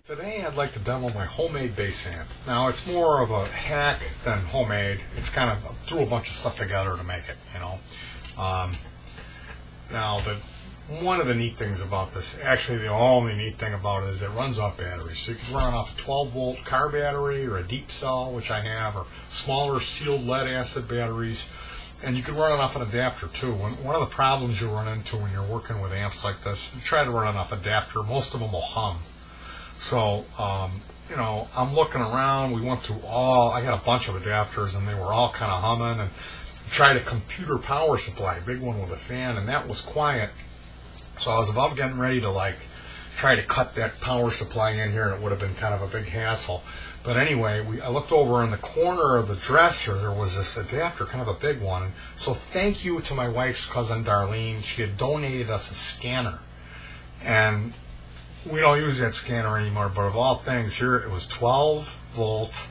Today I'd like to demo my homemade bass amp. Now it's more of a hack than homemade. It's kind of threw a bunch of stuff together to make it, you know. Now one of the neat things about this, actually the only neat thing about it, is it runs off batteries. So you can run off a 12-volt car battery or a deep cell, which I have, or smaller sealed lead acid batteries. And you can run it off an adapter too. One of the problems you run into when you're working with amps like this, you try to run it off adapter, most of them will hum. So, you know, I'm looking around, we went through I got a bunch of adapters and they were all kind of humming, and tried a computer power supply, big one with a fan, and that was quiet. So I was about getting ready to try to cut that power supply in here, and it would have been kind of a big hassle. But anyway, I looked over in the corner of the dresser, there was this adapter, kind of a big one. So thank you to my wife's cousin Darlene, she had donated us a scanner. And we don't use that scanner anymore, but of all things, here it was 12 volt,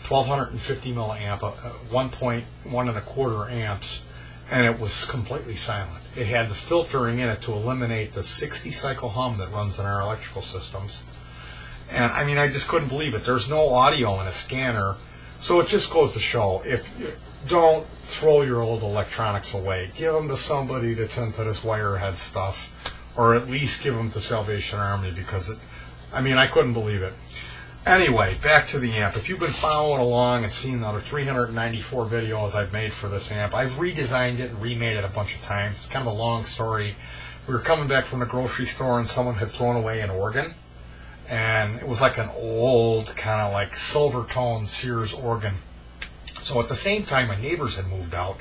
1250 milliamp, 1.1 1/4 amps, and it was completely silent. It had the filtering in it to eliminate the 60 cycle hum that runs in our electrical systems. And I mean, I just couldn't believe it. There's no audio in a scanner, so it just goes to show, don't throw your old electronics away. Give them to somebody that's into this wirehead stuff, or at least give them to Salvation Army, because I couldn't believe it. Anyway, back to the amp. If you've been following along and seen the other 394 videos I've made for this amp, I've redesigned it and remade it a bunch of times. It's kind of a long story. We were coming back from the grocery store and someone had thrown away an organ. And it was like an old, kind of like silver tone Sears organ. So at the same time, my neighbors had moved out.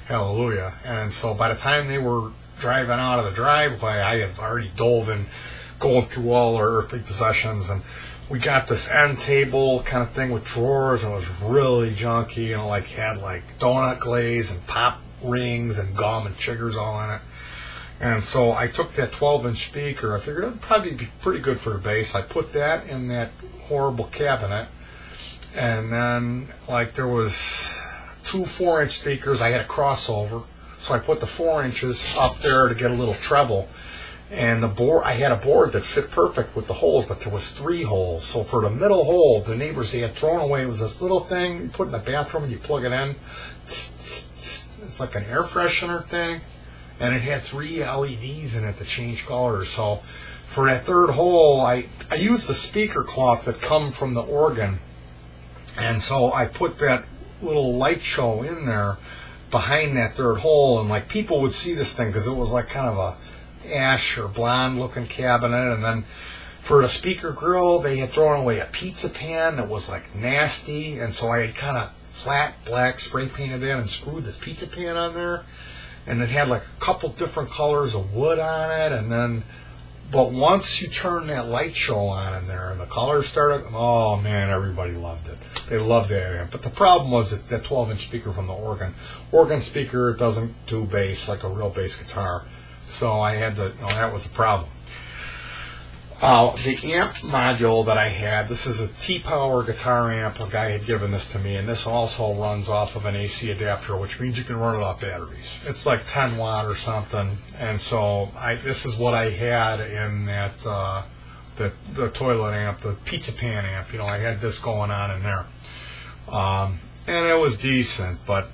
Hallelujah. And so by the time they were driving out of the driveway, I had already dove in, going through all our earthly possessions, and we got this end table kind of thing with drawers, and it was really junky, you know, had donut glaze and pop rings and gum and chiggers all in it. And so I took that 12-inch speaker, I figured it would probably be pretty good for the bass. I put that in that horrible cabinet, and then there was 2 4-inch speakers. I had a crossover, so I put the 4 inches up there to get a little treble. And I had a board that fit perfect with the holes, but there was 3 holes. So for the middle hole, the neighbors, they had thrown away, it was this little thing you put in the bathroom and you plug it in. It's like an air freshener thing. And it had 3 LEDs in it to change colors. So for that 3rd hole, I used the speaker cloth that come from the organ. And so I put that little light show in there behind that 3rd hole, and people would see this thing because it was kind of a ash or blonde looking cabinet. And then for the speaker grill, they had thrown away a pizza pan that was nasty, and so I had kind of flat black spray painted that and screwed this pizza pan on there, and it had a couple different colors of wood on it. But once you turn that light show on in there and the colors started, oh man, everybody loved it. They loved that amp. But the problem was that 12-inch speaker from the organ speaker doesn't do bass like a real bass guitar. So I had to, that was a problem. The amp module that I had, this is a T-Power guitar amp. A guy had given this to me, and this also runs off of an AC adapter, which means you can run it off batteries. It's 10 watt or something, and so this is what I had in that the toilet amp, the pizza pan amp. I had this going on in there, and it was decent. But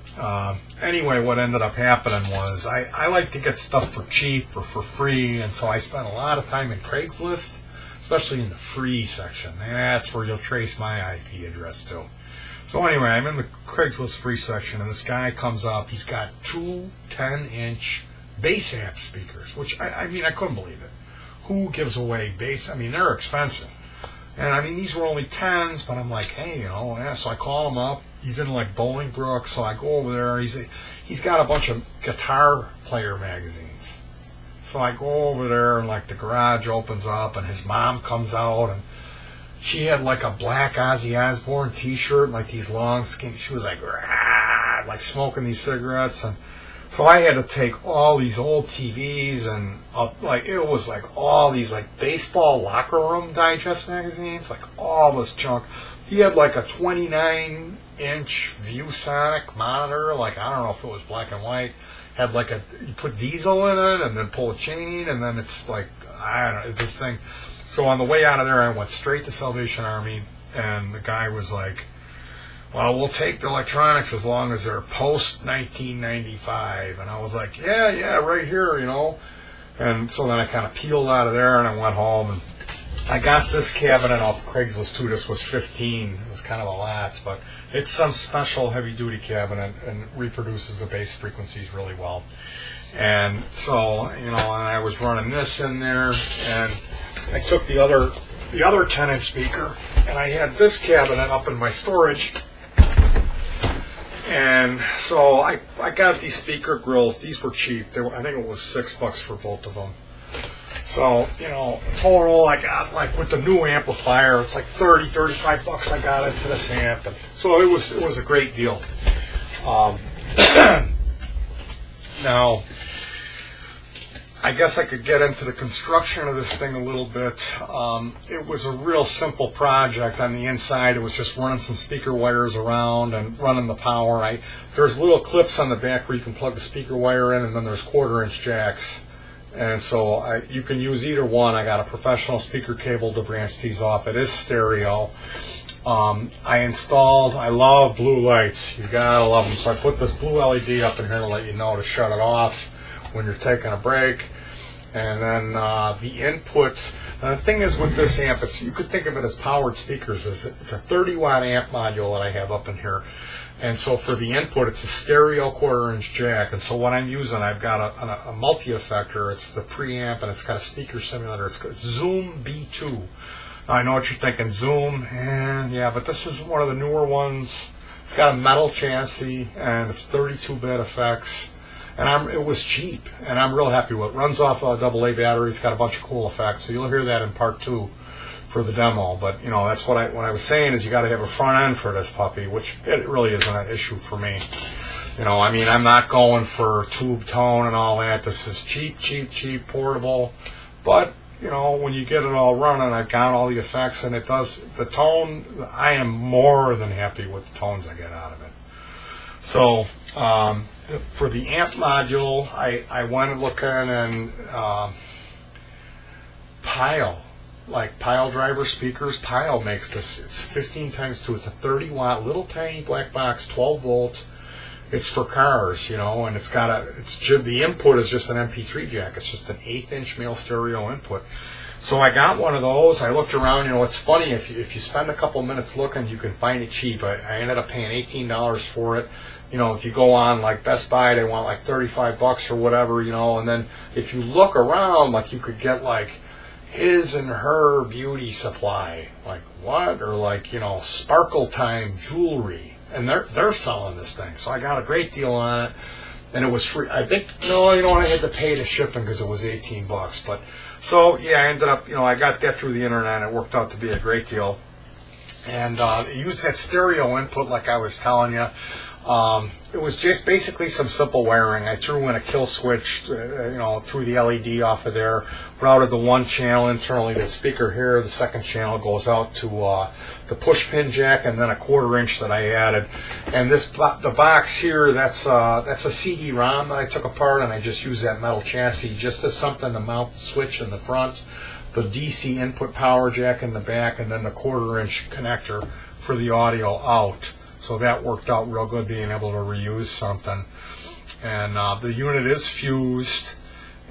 anyway, what ended up happening was I like to get stuff for cheap or for free, and so I spent a lot of time in Craigslist, especially in the free section. That's where you'll trace my IP address to. So anyway, I'm in the Craigslist free section, and this guy comes up. He's got 2 10-inch bass amp speakers, which I couldn't believe it. Who gives away bass? They're expensive. And these were only 10s, but I'm like, hey, yeah. So I call him up. He's in Bolingbrook, so I go over there. He's got a bunch of guitar player magazines. So I go over there, and the garage opens up, and his mom comes out, and she had a black Ozzy Osbourne T-shirt, these long skin. She was rah, smoking these cigarettes, and so I had to take all these old TVs and it was all these baseball locker room digest magazines, all this junk. He had a 29-inch ViewSonic monitor, I don't know if it was black and white. had like you put diesel in it and then pull a chain, and then it's like, I don't know, this thing. So on the way out of there, I went straight to Salvation Army, and the guy was like, well, we'll take the electronics as long as they're post 1995. And I was like, yeah, right here, you know. And so then I kind of peeled out of there, and I went home, and I got this cabinet off Craigslist too. This was 15. It was kind of a lot, but it's some special heavy-duty cabinet and reproduces the bass frequencies really well. And so, you know, and I was running this in there, and I took the other 10-inch speaker, and I had this cabinet up in my storage. And so I got these speaker grills. These were cheap. I think it was $6 for both of them. So, you know, total I got, like with the new amplifier, it's like $35 I got into this amp. And so it was a great deal. Now, I guess I could get into the construction of this thing a little bit. It was a real simple project. On the inside, it was just running some speaker wires around and running the power. There's little clips on the back where you can plug the speaker wire in, and then there's 1/4-inch jacks. And so you can use either one. I got a professional speaker cable to branch these off. It is stereo. I love blue lights. You gotta love them. So I put this blue LED up in here to let you know to shut it off when you're taking a break. And then the input. The thing is with this amp, you could think of it as powered speakers. It's a 30-watt amp module that I have up in here. And so for the input, it's a stereo 1/4-inch jack. And so what I'm using, I've got a multi-effector. It's the preamp, and it's got a speaker simulator. It's Zoom B2. Now, I know what you're thinking, Zoom, yeah, but this is one of the newer ones. It's got a metal chassis, and it's 32-bit effects. And it was cheap, and I'm real happy with it. Runs off a AA battery. It's got a bunch of cool effects. So you'll hear that in part 2 for the demo. But, you know, that's what I was saying is you got to have a front end for this puppy, which it really isn't an issue for me. You know, I mean, I'm not going for tube tone and all that. This is cheap, portable. But, you know, when you get it all running, I've got all the effects, and it does the tone. I am more than happy with the tones I get out of it. So, for the amp module, I went looking, and Pile driver speakers. Pile makes this. It's 15 times 2. It's a 30-watt little tiny black box, 12 volt. It's for cars, you know, and the input is just an MP3 jack. It's just an 1/8-inch male stereo input. So I got one of those. I looked around. You know, it's funny if you spend a couple minutes looking, you can find it cheap. I ended up paying $18 for it. You know, if you go on like Best Buy, they want like $35 or whatever, you know. And then if you look around, like you could get like His and Her Beauty Supply, like what, or like, you know, Sparkle Time Jewelry, and they're selling this thing. So I got a great deal on it, and it was free. I think you know what, I had to pay the shipping because it was $18. But so yeah, I ended up, you know, I got that through the internet. And it worked out to be a great deal, and used that stereo input like I was telling you. It was just basically some simple wiring. I threw in a kill switch, you know, threw the LED off of there, routed the one channel internally to the speaker here. The second channel goes out to the push pin jack, and then a 1/4-inch that I added. And the box here, that's a CD-ROM that I took apart, and I just used that metal chassis just as something to mount the switch in the front, the DC input power jack in the back, and then the 1/4-inch connector for the audio out. So that worked out real good, being able to reuse something. And the unit is fused,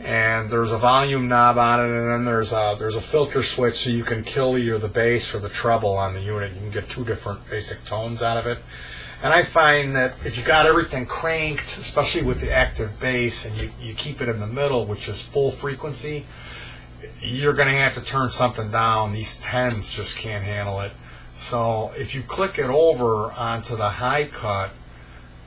and there's a volume knob on it, and then there's a filter switch, so you can kill either the bass or the treble on the unit. You can get 2 different basic tones out of it. And I find that if you got everything cranked, especially with the active bass, and you keep it in the middle, which is full frequency, you're going to have to turn something down. These 10s just can't handle it. So if you click it over onto the high cut,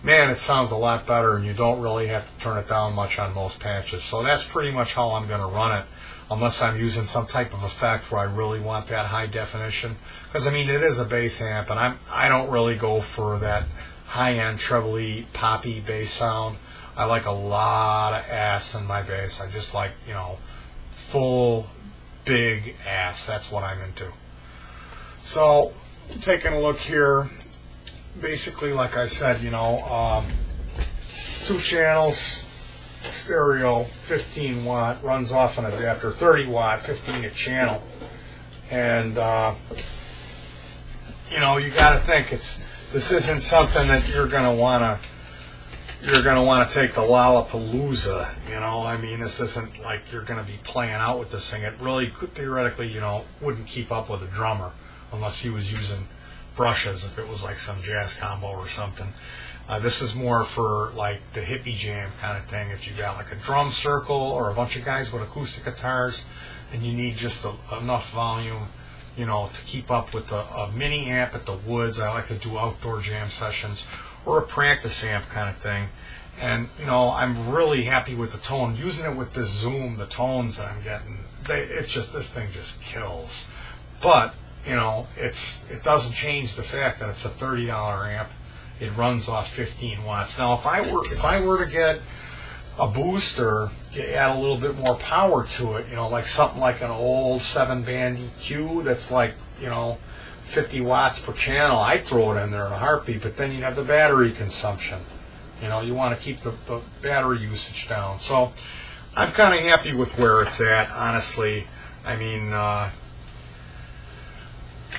man, it sounds a lot better, and you don't really have to turn it down much on most patches. So that's pretty much how I'm going to run it, unless I'm using some type of effect where I really want that high definition. Because, I mean, it is a bass amp, and I don't really go for that high-end trebly, poppy bass sound. I like a lot of ass in my bass. I just like, you know, full, big ass. That's what I'm into. So, taking a look here, basically, like I said, you know, it's 2 channels, stereo, 15 watt, runs off an adapter, 30 watt, 15 a channel. And you know, you got to think this isn't something that you're going to want to take to Lollapalooza. You know, I mean, this isn't like you're going to be playing out with this thing. It really could theoretically, you know, wouldn't keep up with a drummer unless he was using brushes, if it was like some jazz combo or something. This is more for like the hippie jam kind of thing. If you got like a drum circle or a bunch of guys with acoustic guitars and you need just enough volume, you know, to keep up with a mini amp at the woods. I like to do outdoor jam sessions, or a practice amp kind of thing. And you know, I'm really happy with the tone. Using it with this Zoom, the tones that I'm getting, this thing just kills. But you know, it doesn't change the fact that it's a $30 amp. It runs off 15 watts. Now, if I were to get a booster, you add a little bit more power to it, you know, like something like an old 7-band EQ that's like, you know, 50 watts per channel, I'd throw it in there in a heartbeat, but then you'd have the battery consumption. You know, you want to keep the battery usage down. So I'm kind of happy with where it's at, honestly. I mean,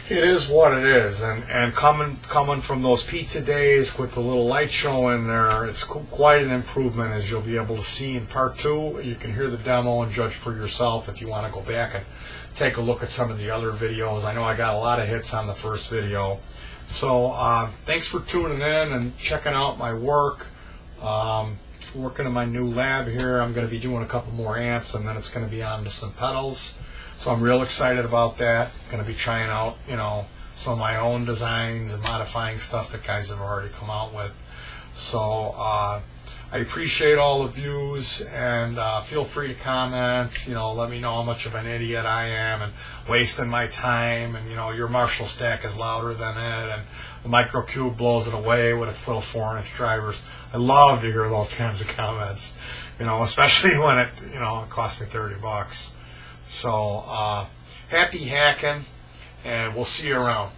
it is what it is, and coming from those pizza days with the little light show in there, it's quite an improvement, as you'll be able to see in part 2. You can hear the demo and judge for yourself if you want to go back and take a look at some of the other videos. I know I got a lot of hits on the first video. So thanks for tuning in and checking out my work. Working in my new lab here. I'm going to be doing a couple more amps, and then it's going to be on to some pedals. So I'm real excited about that. Going to be trying out, you know, some of my own designs and modifying stuff that guys have already come out with. So I appreciate all the views, and feel free to comment. You know, let me know how much of an idiot I am and wasting my time. And you know, your Marshall stack is louder than it, and the Microcube blows it away with its little 4-inch drivers. I love to hear those kinds of comments. You know, especially when it cost me $30. So happy hacking, and we'll see you around.